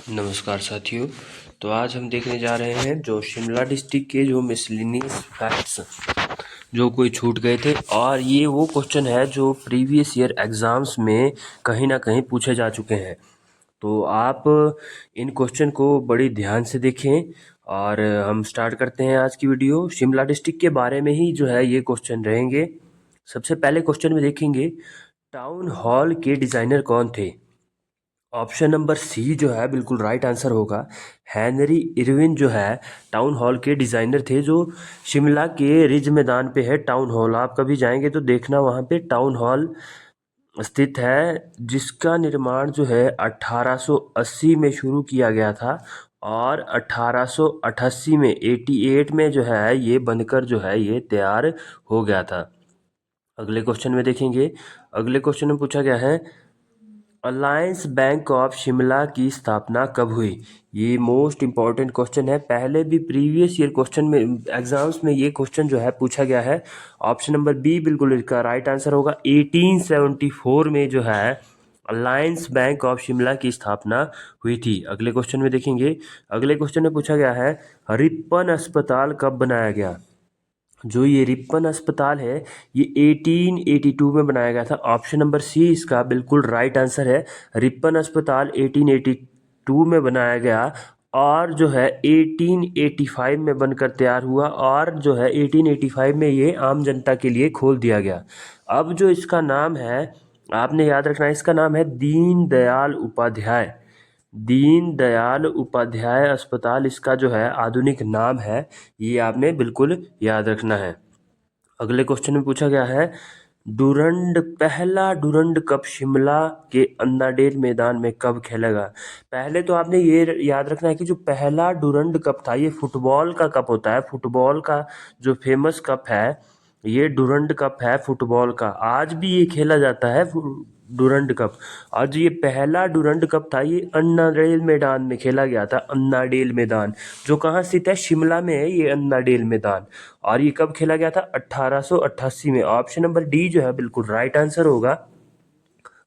नमस्कार साथियों। तो आज हम देखने जा रहे हैं जो शिमला डिस्ट्रिक्ट के जो मिसलिनियस फैक्ट्स जो कोई छूट गए थे, और ये वो क्वेश्चन है जो प्रीवियस ईयर एग्ज़ाम्स में कहीं ना कहीं पूछे जा चुके हैं। तो आप इन क्वेश्चन को बड़ी ध्यान से देखें और हम स्टार्ट करते हैं आज की वीडियो। शिमला डिस्ट्रिक्ट के बारे में ही जो है ये क्वेश्चन रहेंगे। सबसे पहले क्वेश्चन में देखेंगे टाउन हॉल के डिज़ाइनर कौन थे। ऑप्शन नंबर सी जो है बिल्कुल राइट आंसर होगा। हेनरी इरविन जो है टाउन हॉल के डिज़ाइनर थे, जो शिमला के रिज मैदान पे है टाउन हॉल। आप कभी जाएंगे तो देखना वहाँ पे टाउन हॉल स्थित है, जिसका निर्माण जो है 1880 में शुरू किया गया था और 1888 में 88 में जो है ये बनकर जो है ये तैयार हो गया था। अगले क्वेश्चन में देखेंगे। अगले क्वेश्चन में पूछा गया है अलायंस बैंक ऑफ शिमला की स्थापना कब हुई। ये मोस्ट इम्पॉर्टेंट क्वेश्चन है। पहले भी प्रीवियस ईयर क्वेश्चन में एग्जाम्स में ये क्वेश्चन जो है पूछा गया है। ऑप्शन नंबर बी बिल्कुल इसका राइट आंसर होगा। 1874 में जो है अलायंस बैंक ऑफ शिमला की स्थापना हुई थी। अगले क्वेश्चन में देखेंगे। अगले क्वेश्चन में पूछा गया है रिपन अस्पताल कब बनाया गया। जो ये रिपन अस्पताल है ये 1882 में बनाया गया था। ऑप्शन नंबर सी इसका बिल्कुल राइट आंसर है। रिपन अस्पताल 1882 में बनाया गया और जो है 1885 में बनकर तैयार हुआ, और जो है 1885 में ये आम जनता के लिए खोल दिया गया। अब जो इसका नाम है, आपने याद रखना है, इसका नाम है दीनदयाल उपाध्याय। दीनदयाल उपाध्याय अस्पताल इसका जो है आधुनिक नाम है। ये आपने बिल्कुल याद रखना है। अगले क्वेश्चन में पूछा गया है पहला डुरंड कप शिमला के अन्नाडेल मैदान में कब खेलेगा। पहले तो आपने ये याद रखना है कि जो पहला डुरंड कप था ये फुटबॉल का कप होता है। फुटबॉल का जो फेमस कप है ये डुरंड कप है फुटबॉल का। आज भी ये खेला जाता है डुरंड कप। आज ये पहला डुरंड कप था, ये अन्नाडेल मैदान में खेला गया था। अन्नाडेल मैदान जो कहाँ स्थित है, शिमला में है ये अन्नाडेल मैदान। और ये कब खेला गया था, 1888 में। ऑप्शन नंबर डी जो है बिल्कुल राइट आंसर होगा।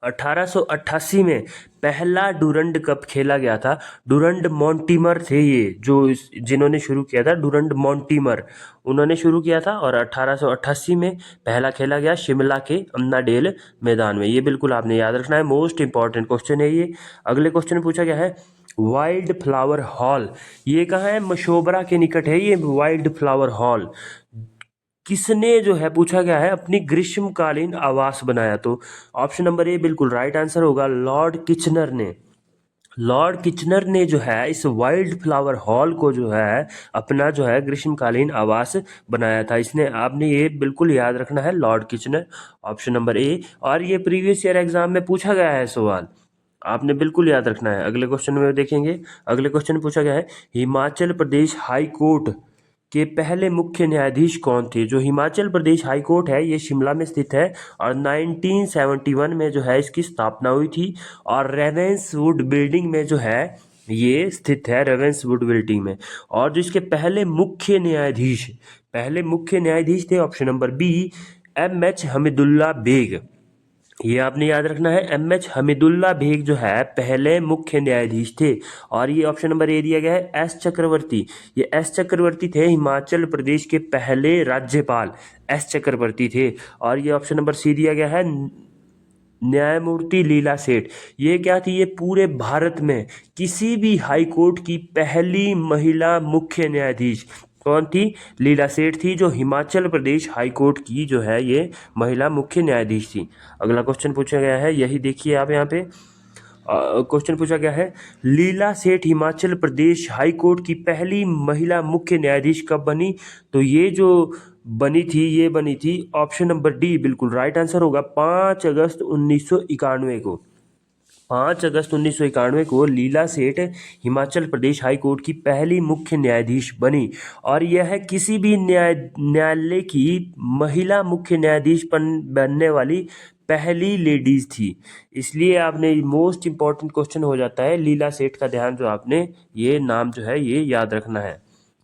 1888 में पहला डुरंड कप खेला गया था। डुरंड मॉन्टिमर थे ये जो जिन्होंने शुरू किया था, डुरंड मॉन्टिमर उन्होंने शुरू किया था, और 1888 में पहला खेला गया शिमला के अन्नाडेल मैदान में। ये बिल्कुल आपने याद रखना है, मोस्ट इंपॉर्टेंट क्वेश्चन है ये। अगले क्वेश्चन में पूछा गया है वाइल्ड फ्लावर हॉल ये कहाँ है, मशोबरा के निकट है ये वाइल्ड फ्लावर हॉल। किसने जो है पूछा गया है अपनी ग्रीष्मकालीन आवास बनाया। तो ऑप्शन नंबर ए बिल्कुल राइट आंसर होगा। लॉर्ड किचनर ने। लॉर्ड किचनर ने जो है इस वाइल्ड फ्लावर हॉल को जो है अपना जो है ग्रीष्मकालीन आवास बनाया था। इसने आपने ये बिल्कुल याद रखना है, Lord Kitchener. Option number A. और ये प्रीवियस ईयर एग्जाम में पूछा गया है सवाल, आपने बिल्कुल याद रखना है। अगले क्वेश्चन में देखेंगे। अगले क्वेश्चन में पूछा गया है हिमाचल प्रदेश हाई कोर्ट के पहले मुख्य न्यायाधीश कौन थे। जो हिमाचल प्रदेश हाई कोर्ट है ये शिमला में स्थित है, और 1971 में जो है इसकी स्थापना हुई थी, और रेवेंसवुड बिल्डिंग में जो है ये स्थित है, रेवेंसवुड बिल्डिंग में। और जो इसके पहले मुख्य न्यायाधीश थे, option number B M H Hamidullah Beg. ये आपने याद रखना है, एम एच हमीदुल्ला बेग जो है पहले मुख्य न्यायाधीश थे। और ये ऑप्शन नंबर ए दिया गया है एस चक्रवर्ती। ये एस चक्रवर्ती थे हिमाचल प्रदेश के पहले राज्यपाल, एस चक्रवर्ती थे। और ये ऑप्शन नंबर सी दिया गया है न्यायमूर्ति लीला सेठ। ये क्या थी, ये पूरे भारत में किसी भी हाई कोर्ट की पहली महिला मुख्य न्यायाधीश कौन थी, लीला सेठ थी, जो हिमाचल प्रदेश हाई कोर्ट की जो है ये महिला मुख्य न्यायाधीश थी। अगला क्वेश्चन पूछा गया है, यही देखिए आप यहाँ पे क्वेश्चन पूछा गया है लीला सेठ हिमाचल प्रदेश हाई कोर्ट की पहली महिला मुख्य न्यायाधीश कब बनी। तो ये जो बनी थी ऑप्शन नंबर डी बिल्कुल राइट आंसर होगा। 5 अगस्त 1991 को। 5 अगस्त 1991 को लीला सेठ हिमाचल प्रदेश हाई कोर्ट की पहली मुख्य न्यायाधीश बनी, और यह किसी भी न्यायालय की महिला मुख्य न्यायाधीश बनने वाली पहली लेडीज थी। इसलिए आपने मोस्ट इंपॉर्टेंट क्वेश्चन हो जाता है लीला सेठ का, ध्यान जो आपने ये नाम जो है ये याद रखना है।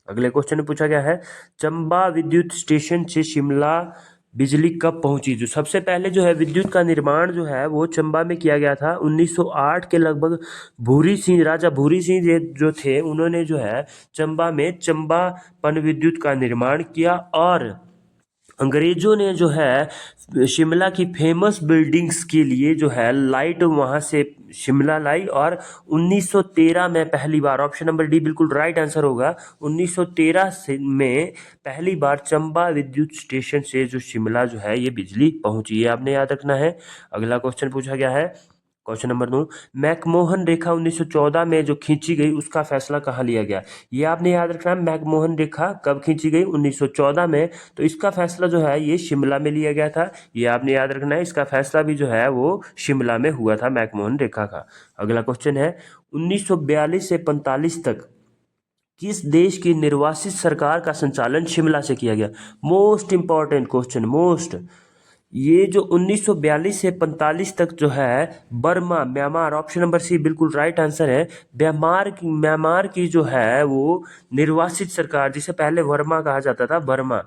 अगले क्वेश्चन में पूछा गया है चंबा विद्युत स्टेशन से शिमला बिजली कब पहुंची? जो सबसे पहले जो है विद्युत का निर्माण जो है वो चंबा में किया गया था 1908 के लगभग। भूरी सिंह, राजा भूरी सिंह जो थे उन्होंने जो है चंबा में चंबा पन विद्युत का निर्माण किया। और अंग्रेजों ने जो है शिमला की फेमस बिल्डिंग्स के लिए जो है लाइट वहां से शिमला लाई। और 1913 में पहली बार, ऑप्शन नंबर डी बिल्कुल राइट आंसर होगा, 1913 से में पहली बार चंबा विद्युत स्टेशन से जो शिमला जो है ये बिजली पहुंची है, आपने याद रखना है। अगला क्वेश्चन पूछा गया है, क्वेश्चन नंबर 2, मैकमोहन रेखा 1914 में जो खींची गई उसका फैसला कहाँ लिया गया? ये आपने याद रखना है, मैकमोहन रेखा कब खींची गई? 1914 में। तो इसका फैसला जो है ये शिमला में लिया गया था, ये आपने याद रखना है। इसका फैसला भी जो है वो शिमला में हुआ था मैकमोहन रेखा का। अगला क्वेश्चन है, 1942 से 45 तक किस देश की निर्वासित सरकार का संचालन शिमला से किया गया? Most important question, most. ये जो 1942 से 45 तक जो है Burma, Myanmar, option number C बिल्कुल राइट आंसर है। म्यांमार की जो है वो निर्वासित सरकार, जिसे पहले वर्मा कहा जाता था, बर्मा,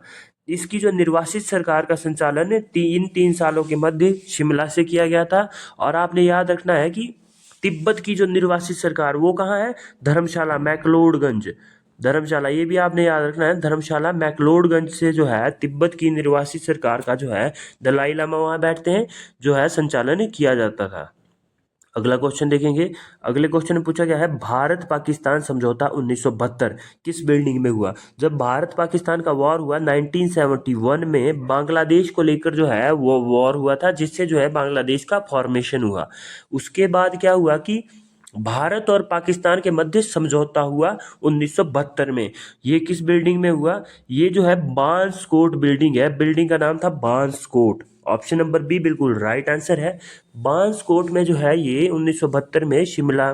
इसकी जो निर्वासित सरकार का संचालन 3 सालों के मध्य शिमला से किया गया था। और आपने याद रखना है कि तिब्बत की जो निर्वासित सरकार वो कहाँ है? धर्मशाला, मैक्लोडगंज, धर्मशाला, ये भी आपने याद रखना है, धर्मशाला मैक्लोडगंज से जो है तिब्बत की निर्वासित सरकार का जो है दलाई लामा वहां बैठते हैं जो है संचालन किया जाता था। अगला क्वेश्चन देखेंगे। अगले क्वेश्चन में पूछा गया है, भारत पाकिस्तान समझौता 1972 किस बिल्डिंग में हुआ? जब भारत पाकिस्तान का वॉर हुआ 1971 में, बांग्लादेश को लेकर जो है वो वॉर हुआ था, जिससे जो है बांग्लादेश का फॉर्मेशन हुआ। उसके बाद क्या हुआ कि भारत और पाकिस्तान के मध्य समझौता हुआ 1972 में। ये किस बिल्डिंग में हुआ? ये जो है बांस कोट बिल्डिंग है, बिल्डिंग का नाम था बांस कोट। ऑप्शन नंबर बी बिल्कुल राइट आंसर है। बांस कोट में जो है ये 1972 में शिमला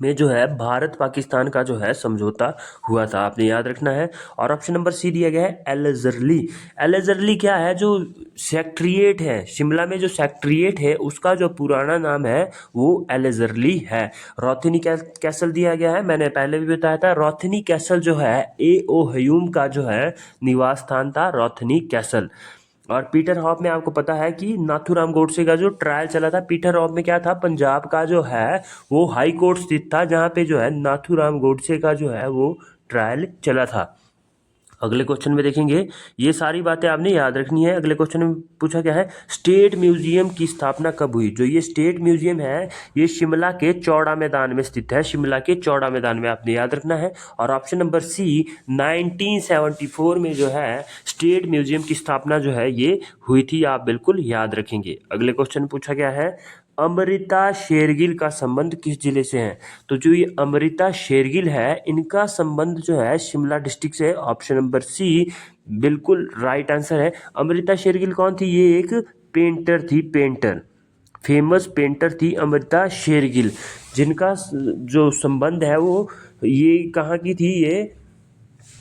में जो है भारत पाकिस्तान का जो है समझौता हुआ था, आपने याद रखना है। और ऑप्शन नंबर सी दिया गया है एलेजरली। एलेजरली क्या है? जो सेक्ट्रिएट है, शिमला में जो सेक्ट्रिएट है उसका जो पुराना नाम है वो एलेजरली है। रोथनी कैसल दिया गया है, मैंने पहले भी बताया था, रोथनी कैसल जो है ए.ओ. ह्यूम का जो है निवास स्थान था, रोथनी कैसल। और पीटर हॉफ में आपको पता है कि नाथूराम गोडसे का जो ट्रायल चला था, पीटर हॉफ में क्या था, पंजाब का जो है वो हाई कोर्ट स्थित था, जहाँ पे जो है नाथूराम गोडसे का जो है वो ट्रायल चला था। अगले क्वेश्चन में देखेंगे, ये सारी बातें आपने याद रखनी है। अगले क्वेश्चन में पूछा गया है, स्टेट म्यूजियम की स्थापना कब हुई? जो ये स्टेट म्यूजियम है ये शिमला के चौड़ा मैदान में स्थित है, शिमला के चौड़ा मैदान में, आपने याद रखना है। और ऑप्शन नंबर सी 1974 में जो है स्टेट म्यूजियम की स्थापना जो है ये हुई थी, आप बिल्कुल याद रखेंगे। अगले क्वेश्चन पूछा गया है, अमृता शेरगिल का संबंध किस जिले से है? तो जो ये अमृता शेरगिल है इनका संबंध जो है शिमला डिस्ट्रिक्ट से है, ऑप्शन नंबर सी बिल्कुल राइट आंसर है। अमृता शेरगिल कौन थी? ये एक पेंटर थी, पेंटर, फेमस पेंटर थी अमृता शेरगिल, जिनका जो संबंध है वो ये कहाँ की थी?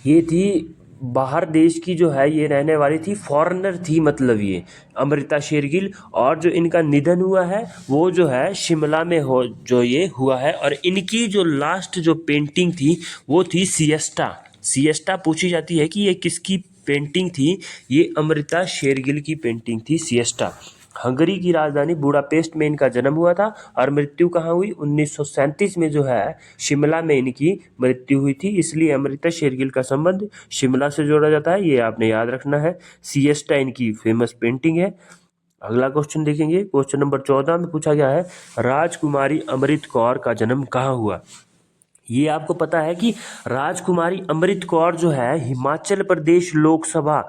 ये थी बाहर देश की जो है ये रहने वाली थी, फॉरेनर थी मतलब ये अमृता शेरगिल। और जो इनका निधन हुआ है वो जो है शिमला में हो जो ये हुआ है। और इनकी जो लास्ट जो पेंटिंग थी वो थी सिएस्टा। सिएस्टा पूछी जाती है कि ये किसकी पेंटिंग थी? ये अमृता शेरगिल की पेंटिंग थी सिएस्टा। हंगरी की राजधानी बुडापेस्ट में इनका जन्म हुआ था और मृत्यु कहाँ हुई? 1937 में जो है शिमला में इनकी मृत्यु हुई थी, इसलिए अमृता शेरगिल का संबंध शिमला से जोड़ा जाता है, ये आपने याद रखना है। सिएस्टा इनकी फेमस पेंटिंग है। अगला क्वेश्चन देखेंगे, क्वेश्चन नंबर 14 में पूछा गया है, राजकुमारी अमृत कौर का जन्म कहाँ हुआ? ये आपको पता है कि राजकुमारी अमृत कौर जो है हिमाचल प्रदेश लोकसभा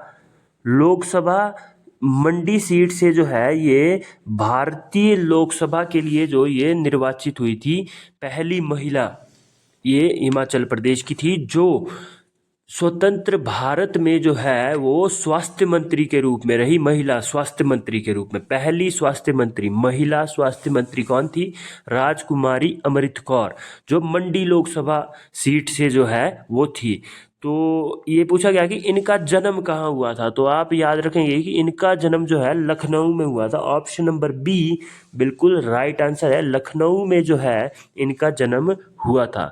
मंडी सीट से जो है ये भारतीय लोकसभा के लिए जो ये निर्वाचित हुई थी, पहली महिला ये हिमाचल प्रदेश की थी जो स्वतंत्र भारत में जो है वो स्वास्थ्य मंत्री के रूप में रही, महिला स्वास्थ्य मंत्री के रूप में, पहली स्वास्थ्य मंत्री, महिला स्वास्थ्य मंत्री कौन थी? राजकुमारी अमृत कौर, जो मंडी लोकसभा सीट से जो है वो थी। तो ये पूछा गया कि इनका जन्म कहाँ हुआ था, तो आप याद रखेंगे कि इनका जन्म जो है लखनऊ में हुआ था, ऑप्शन नंबर बी बिल्कुल राइट आंसर है, लखनऊ में जो है इनका जन्म हुआ था।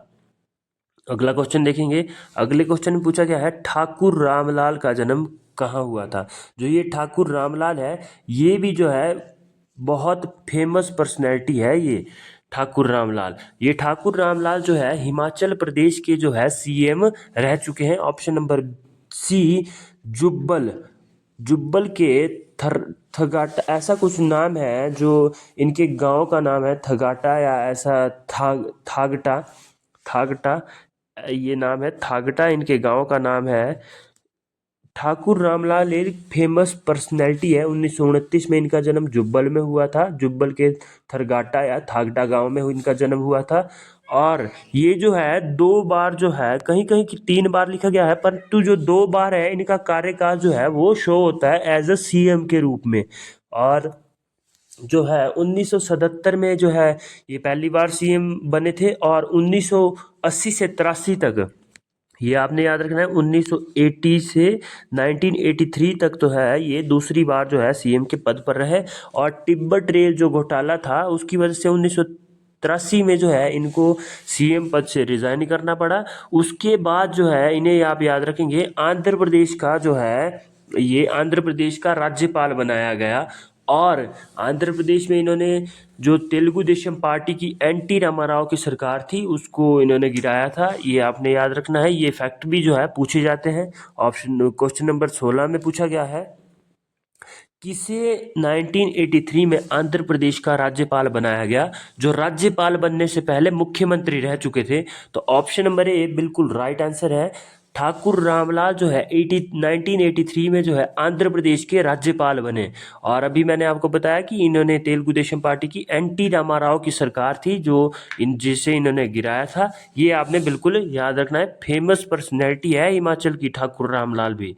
अगला क्वेश्चन देखेंगे, अगले क्वेश्चन में पूछा गया है, ठाकुर रामलाल का जन्म कहाँ हुआ था। जो ये ठाकुर रामलाल है, ये भी जो है बहुत फेमस पर्सनैलिटी है ये ठाकुर रामलाल। ये ठाकुर रामलाल जो है हिमाचल प्रदेश के जो है सीएम रह चुके हैं। Option number C Jubbal, Jubbal के थर थगाटा ऐसा कुछ नाम है, जो इनके गांव का नाम है थगाटा या ऐसा थागटा, थागटा ये नाम है, थागटा इनके गांव का नाम है। ठाकुर रामलाल एक फेमस पर्सनैलिटी है। 1929 में इनका जन्म जुब्बल में हुआ था। जुब्बल के थरगाटा या थागटा गांव में इनका जन्म हुआ था। और ये जो है 2 बार जो है, कहीं कहीं की 3 बार लिखा गया है, परंतु जो 2 बार है इनका कार्यकाल जो है वो शो होता है एज अ सीएम के रूप में। और जो है 1977 में जो है ये पहली बार सीएम बने थे, और 1980 से 83 तक, ये आपने याद रखना है, 1980 से 1983 तक तो है ये दूसरी बार जो है सीएम के पद पर रहे। और तिब्बत रेल जो घोटाला था उसकी वजह से 1983 में जो है इनको सीएम पद से रिजाइन करना पड़ा। उसके बाद जो है इन्हें आप याद रखेंगे आंध्र प्रदेश का जो है, ये आंध्र प्रदेश का राज्यपाल बनाया गया। और आंध्र प्रदेश में इन्होंने जो तेलुगु देशम पार्टी की एनटी रामाराव की सरकार थी उसको इन्होंने गिराया था। ये आपने याद रखना है। ये फैक्ट भी जो है पूछे जाते हैं। ऑप्शन क्वेश्चन नंबर 16 में पूछा गया है, किसे 1983 में आंध्र प्रदेश का राज्यपाल बनाया गया, जो राज्यपाल बनने से पहले मुख्यमंत्री रह चुके थे। तो ऑप्शन नंबर ए बिल्कुल राइट आंसर है। ठाकुर रामलाल जो है 1983 में जो है आंध्र प्रदेश के राज्यपाल बने। और अभी मैंने आपको बताया कि इन्होंने तेलुगु देशम पार्टी की एनटी रामाराव की सरकार थी जो जिसे इन्होंने गिराया था। ये आपने बिल्कुल याद रखना है। फेमस पर्सनैलिटी है हिमाचल की ठाकुर रामलाल भी।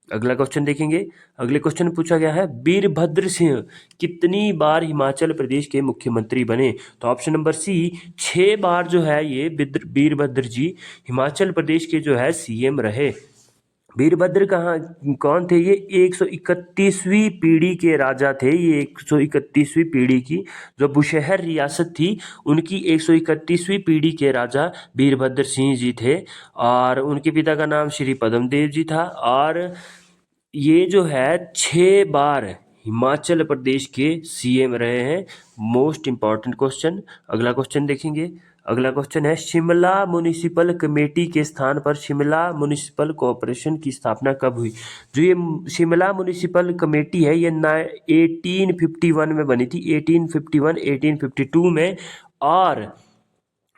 अगला क्वेश्चन देखेंगे। अगले क्वेश्चन में पूछा गया है, वीरभद्र सिंह कितनी बार हिमाचल प्रदेश के मुख्यमंत्री बने। तो ऑप्शन नंबर सी 6 बार जो है ये वीरभद्र जी हिमाचल प्रदेश के जो है सीएम रहे। वीरभद्र कहाँ कौन थे, ये 131वीं पीढ़ी के राजा थे। ये 131वीं पीढ़ी की जो बुशहर रियासत थी उनकी 131वीं पीढ़ी के राजा वीरभद्र सिंह जी थे। और उनके पिता का नाम श्री पद्मदेव जी था। और ये जो है 6 बार हिमाचल प्रदेश के सीएम रहे हैं। Most important question. अगला क्वेश्चन देखेंगे। अगला क्वेश्चन है, शिमला म्युनिसिपल कमेटी के स्थान पर शिमला म्युनिसिपल कॉरपोरेशन की स्थापना कब हुई। जो ये शिमला म्युनिसिपल कमेटी है ये 1851 में बनी थी, 1851 1852 में। और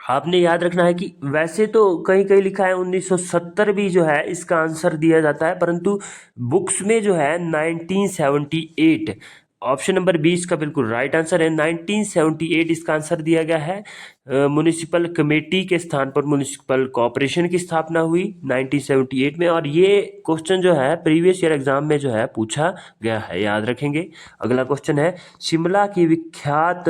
आपने याद रखना है कि वैसे तो कहीं कहीं लिखा है 1970 भी जो है इसका आंसर दिया जाता है, परंतु बुक्स में जो है 1978। ऑप्शन नंबर 20 का बिल्कुल राइट आंसर है, 1978 इसका आंसर दिया गया है। म्युनिसिपल कमेटी के स्थान पर म्युनिसिपल कॉरपोरेशन की स्थापना हुई 1978 में। और ये क्वेश्चन जो है प्रीवियस ईयर एग्जाम में जो है पूछा गया है, याद रखेंगे। अगला क्वेश्चन है, शिमला की विख्यात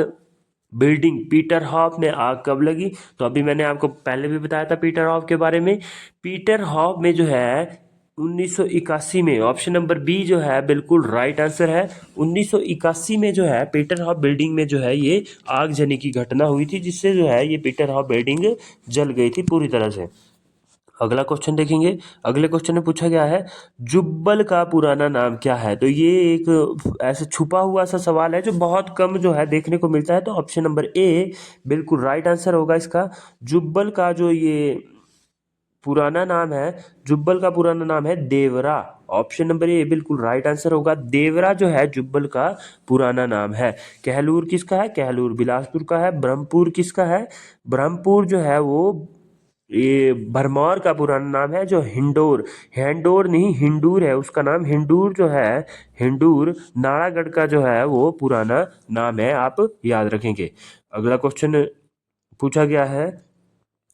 बिल्डिंग पीटर हॉफ में आग कब लगी। तो अभी मैंने आपको पहले भी बताया था पीटर हॉफ के बारे में। पीटर हॉफ में जो है 1981 में, ऑप्शन नंबर बी जो है बिल्कुल राइट आंसर है। 1981 में जो है पीटर हॉफ बिल्डिंग में जो है ये आगजनी की घटना हुई थी, जिससे जो है ये पीटर हॉफ बिल्डिंग जल गई थी पूरी तरह से। अगला क्वेश्चन देखेंगे। अगले क्वेश्चन में पूछा गया है, जुब्बल का पुराना नाम क्या है। तो ये एक ऐसे छुपा हुआ सा सवाल है जो बहुत कम जो है देखने को मिलता है। तो ऑप्शन नंबर ए बिल्कुल राइट आंसर होगा इसका। जुब्बल का जो ये पुराना नाम है, जुब्बल का पुराना नाम है देवरा। ऑप्शन नंबर ए बिल्कुल राइट आंसर होगा। देवरा जो है जुब्बल का पुराना नाम है। कहलूर किसका है, कहलूर बिलासपुर का है। ब्रह्मपुर किसका है, ब्रह्मपुर जो है वो ये भरमौर का पुराना नाम है। जो हिंडोर, हिंडोर नहीं हिंडूर है उसका नाम। हिंडूर जो है, हिंडूर नालागढ़ का जो है वो पुराना नाम है, आप याद रखेंगे। अगला क्वेश्चन पूछा गया है,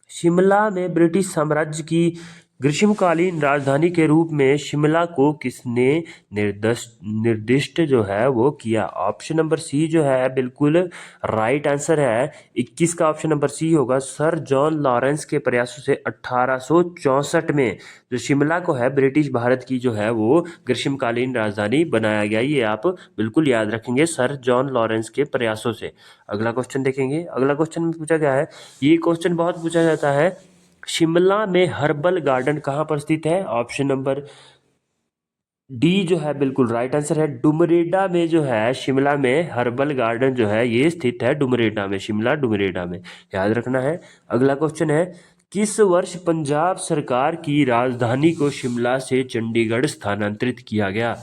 शिमला में ब्रिटिश साम्राज्य की ग्रीष्मकालीन राजधानी के रूप में शिमला को किसने निर्दिष्ट जो है वो किया। ऑप्शन नंबर सी जो है बिल्कुल राइट आंसर है। 21 का ऑप्शन नंबर सी होगा। सर जॉन लॉरेंस के प्रयासों से 1864 में जो शिमला को है ब्रिटिश भारत की जो है वो ग्रीष्मकालीन राजधानी बनाया गया। ये आप बिल्कुल याद रखेंगे, सर जॉन लॉरेंस के प्रयासों से। अगला क्वेश्चन देखेंगे। अगला क्वेश्चन में पूछा गया है, ये क्वेश्चन बहुत पूछा जाता है, शिमला में हर्बल गार्डन कहाँ पर स्थित है। ऑप्शन नंबर डी जो है बिल्कुल राइट आंसर है। डुमरेडा में जो है, शिमला में हर्बल गार्डन जो है ये स्थित है डुमरेडा में, शिमला डुमरेडा में, याद रखना है। अगला क्वेश्चन है, किस वर्ष पंजाब सरकार की राजधानी को शिमला से चंडीगढ़ स्थानांतरित किया गया?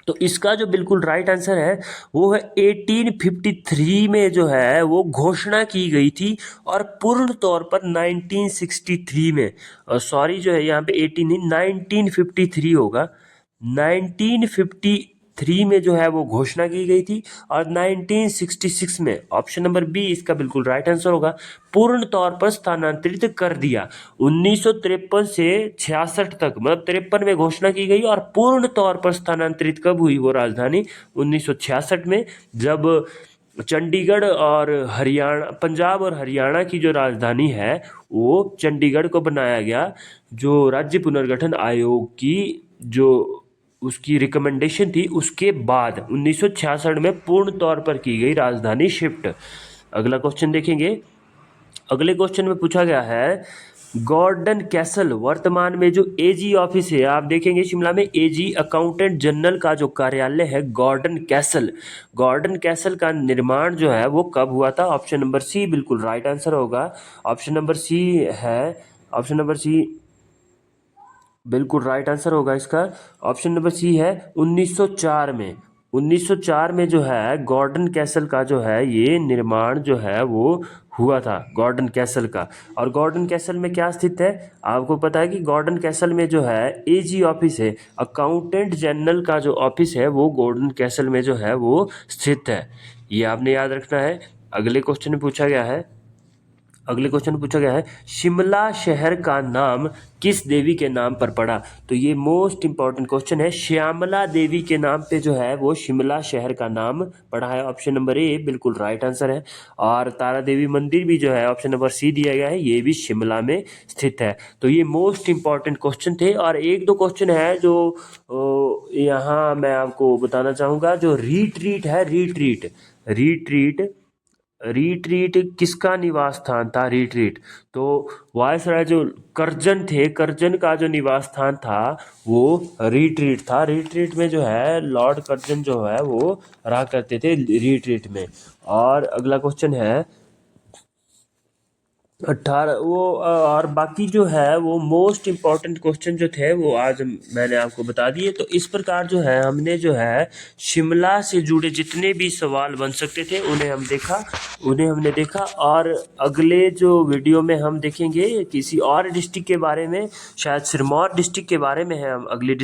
तो इसका जो बिल्कुल राइट आंसर है वो है 1853 में जो है वो घोषणा की गई थी, और पूर्ण तौर पर 1963 में, सॉरी जो है यहाँ पे 18 नहीं 1953 होगा, 1953 में जो है वो घोषणा की गई थी, और 1966 में, ऑप्शन नंबर बी इसका बिल्कुल राइट आंसर होगा, पूर्ण तौर पर स्थानांतरित कर दिया। 1953 से 66 तक, मतलब 53 में घोषणा की गई और पूर्ण तौर पर स्थानांतरित कब हुई वो राजधानी? 1966 में, जब चंडीगढ़ और हरियाणा, पंजाब और हरियाणा की जो राजधानी है वो चंडीगढ़ को बनाया गया, जो राज्य पुनर्गठन आयोग की जो उसकी रिकमेंडेशन थी उसके बाद 1966 में पूर्ण तौर पर की गई राजधानी शिफ्ट। अगला क्वेश्चन देखेंगे। अगले क्वेश्चन में पूछा गया है, गॉर्डन कैसल वर्तमान में जो एजी ऑफिस है, आप देखेंगे शिमला में एजी अकाउंटेंट जनरल का जो कार्यालय है गॉर्डन कैसल, गॉर्डन कैसल का निर्माण जो है वो कब हुआ था? ऑप्शन नंबर सी बिल्कुल राइट आंसर होगा। ऑप्शन नंबर सी है, ऑप्शन नंबर सी बिल्कुल राइट आंसर होगा इसका। ऑप्शन नंबर सी है 1904 में। 1904 में जो है गॉर्डन कैसल का जो है ये निर्माण जो है वो हुआ था, गॉर्डन कैसल का। और गॉर्डन कैसल में क्या स्थित है? आपको पता है कि गॉर्डन कैसल में जो है एजी ऑफिस है, अकाउंटेंट जनरल का जो ऑफिस है वो गॉर्डन कैसल में जो है वो स्थित है, ये आपने याद रखना है। अगले क्वेश्चन में पूछा गया है, अगले क्वेश्चन में पूछा गया है, शिमला शहर का नाम किस देवी के नाम पर पड़ा? तो ये मोस्ट इंपॉर्टेंट क्वेश्चन है। श्यामला देवी के नाम पे जो है वो शिमला शहर का नाम पड़ा है, ऑप्शन नंबर ए बिल्कुल राइट आंसर है। और तारा देवी मंदिर भी जो है ऑप्शन नंबर सी दिया गया है, ये भी शिमला में स्थित है। तो ये मोस्ट इंपॉर्टेंट क्वेश्चन थे। और एक दो क्वेश्चन है जो यहाँ मैं आपको बताना चाहूँगा, जो रीट्रीट है, रीट्रीट, रीट्रीट, रीट्रीट किसका निवास स्थान था? रीट्रीट तो वायसराय जो करजन थे, करजन का जो निवास स्थान था वो रीट्रीट था। रीट्रीट में जो है लॉर्ड करजन जो है वो रहा करते थे रीट्रीट में। और अगला क्वेश्चन है 18 वो और बाकी जो है वो मोस्ट इम्पॉर्टेंट क्वेश्चन जो थे वो आज मैंने आपको बता दिए। तो इस प्रकार जो है हमने जो है शिमला से जुड़े जितने भी सवाल बन सकते थे उन्हें हमने देखा। और अगले जो वीडियो में हम देखेंगे किसी और डिस्ट्रिक्ट के बारे में, शायद सिरमौर डिस्ट्रिक्ट के बारे में है, हम अगली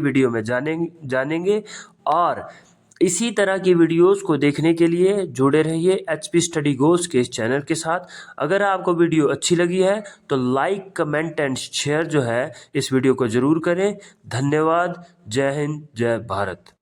वीडियो में जानेंगे। और इसी तरह की वीडियोस को देखने के लिए जुड़े रहिए एचपी स्टडी गोल्स के इस चैनल के साथ। अगर आपको वीडियो अच्छी लगी है तो लाइक, कमेंट एंड शेयर जो है इस वीडियो को ज़रूर करें। धन्यवाद। जय हिंद, जय भारत।